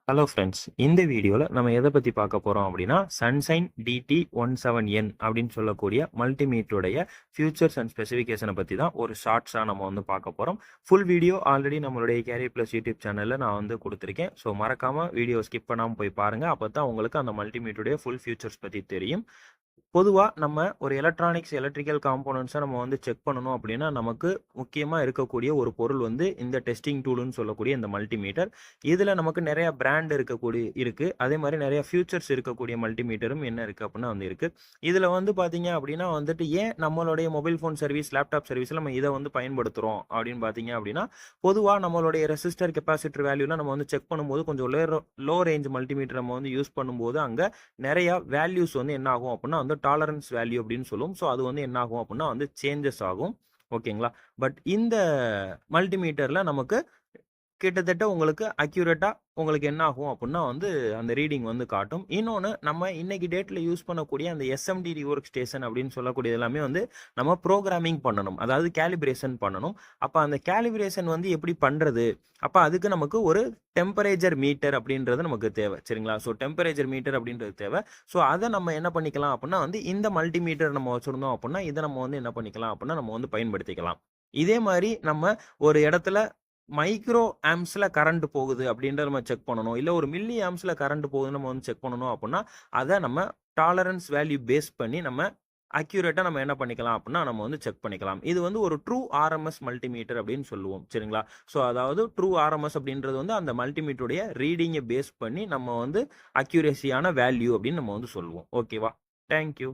Hello friends, இந்த வீடியோவில் நம்ம எதை பற்றி பார்க்க போகிறோம் அப்படின்னா சன்ஷைன் DT17N அப்படின்னு சொல்லக்கூடிய மல்டிமீட்டருடைய ஃபியூச்சர்ஸ் அண்ட் ஸ்பெசிஃபிகேஷனை பற்றி தான் ஒரு ஷார்ட்ஸாக நம்ம வந்து பார்க்க போகிறோம். ஃபுல் வீடியோ ஆல்ரெடி நம்மளுடைய கேரியர் ப்ளஸ் யூடியூப் சேனலில் நான் வந்து கொடுத்துருக்கேன். ஸோ மறக்காமல் வீடியோ ஸ்கிப் பண்ணாமல் போய் பாருங்கள். அப்போ தான் உங்களுக்கு அந்த மல்டிமீட்டருடைய ஃபுல் ஃபியூச்சர்ஸ் பற்றி தெரியும். பொதுவாக நம்ம ஒரு எலக்ட்ரிக்கல் காம்போனன்ட்ஸை நம்ம வந்து செக் பண்ணணும் அப்படின்னா நமக்கு முக்கியமாக இருக்கக்கூடிய ஒரு பொருள் வந்து இந்த டெஸ்டிங் டூலுன்னு சொல்லக்கூடிய இந்த மல்டிமீட்டர். இதில் நமக்கு நிறைய பிராண்ட் இருக்குது. அதே மாதிரி நிறைய ஃபியூச்சர்ஸ் இருக்கக்கூடிய மல்டிமீட்டரும் என்ன இருக்குது அப்படின்னா வந்து இருக்குது. இதில் வந்து பார்த்தீங்க அப்படின்னா வந்துட்டு ஏன் நம்மளுடைய மொபைல் ஃபோன் சர்வீஸ், லேப்டாப் சர்வீஸில் நம்ம இதை வந்து பயன்படுத்துகிறோம் அப்படின்னு பார்த்தீங்க அப்படின்னா, பொதுவாக நம்மளுடைய ரெசிஸ்டர் கெப்பாசிட்டர் வேல்யூலாம் நம்ம வந்து செக் பண்ணும்போது கொஞ்சம் லோ ரேஞ்ச் மல்டிமீட்டர் நம்ம வந்து யூஸ் பண்ணும்போது அங்கே நிறைய வேல்யூஸ் வந்து என்ன ஆகும் அப்படின்னா வந்து டாலரன்ஸ் வேல்யூ அப்படின்னு சொல்லுவோம். ஸோ அது வந்து என்ன ஆகும் அப்படின்னா வந்து சேஞ்சஸ் ஆகும். ஓகேங்களா? பட் இந்த மல்டிமீட்டரில் நமக்கு கிட்டத்தட்ட உங்களுக்கு அக்யூரேட்டா உங்களுக்கு என்ன ஆகும் அப்படின்னா வந்து அந்த ரீடிங் வந்து காட்டும். இன்னொன்று, நம்ம இன்னைக்கு டேட்டில் யூஸ் பண்ணக்கூடிய அந்த SMD ஒர்க் ஸ்டேஷன் அப்படின்னு சொல்லக்கூடிய எல்லாமே வந்து நம்ம ப்ரோக்ராமிங் பண்ணணும், அதாவது கேலிப்ரேஷன் பண்ணணும். அப்போ அந்த கேலிப்ரேஷன் வந்து எப்படி பண்ணுறது? அப்போ அதுக்கு நமக்கு ஒரு டெம்பரேச்சர் மீட்டர் அப்படின்றது நமக்கு தேவை. சரிங்களா? ஸோ டெம்பரேச்சர் மீட்டர் அப்படின்றது தேவை. ஸோ அதை நம்ம என்ன பண்ணிக்கலாம் அப்படின்னா வந்து இந்த மல்டிமீட்டர் நம்ம வச்சுருந்தோம் அப்படின்னா இதை நம்ம வந்து என்ன பண்ணிக்கலாம் அப்படின்னா நம்ம வந்து பயன்படுத்திக்கலாம். இதே மாதிரி நம்ம ஒரு இடத்துல மைக்ரோ ஆம்ஸில் கரண்ட் போகுது அப்படின்றத நம்ம செக் பண்ணணும், இல்லை ஒரு மில்லி ஆம்ஸில் கரண்ட் போகுதுன்னு நம்ம வந்து செக் பண்ணணும் அப்படின்னா அதை நம்ம டாலரன்ஸ் வேல்யூ பேஸ் பண்ணி நம்ம அக்யூரேட்டாக நம்ம என்ன பண்ணிக்கலாம் அப்படின்னா நம்ம வந்து செக் பண்ணிக்கலாம். இது வந்து ஒரு ட்ரூ RMS மல்டிமீட்டர் அப்படின்னு சொல்லுவோம். சரிங்களா? ஸோ அதாவது ட்ரூ RMS அப்படின்றது வந்து அந்த மல்டிமீட்டருடைய ரீடிங்கை பேஸ் பண்ணி நம்ம வந்து அக்யூரேசியான வேல்யூ அப்படின்னு நம்ம வந்து சொல்லுவோம். ஓகேவா? தேங்க்யூ.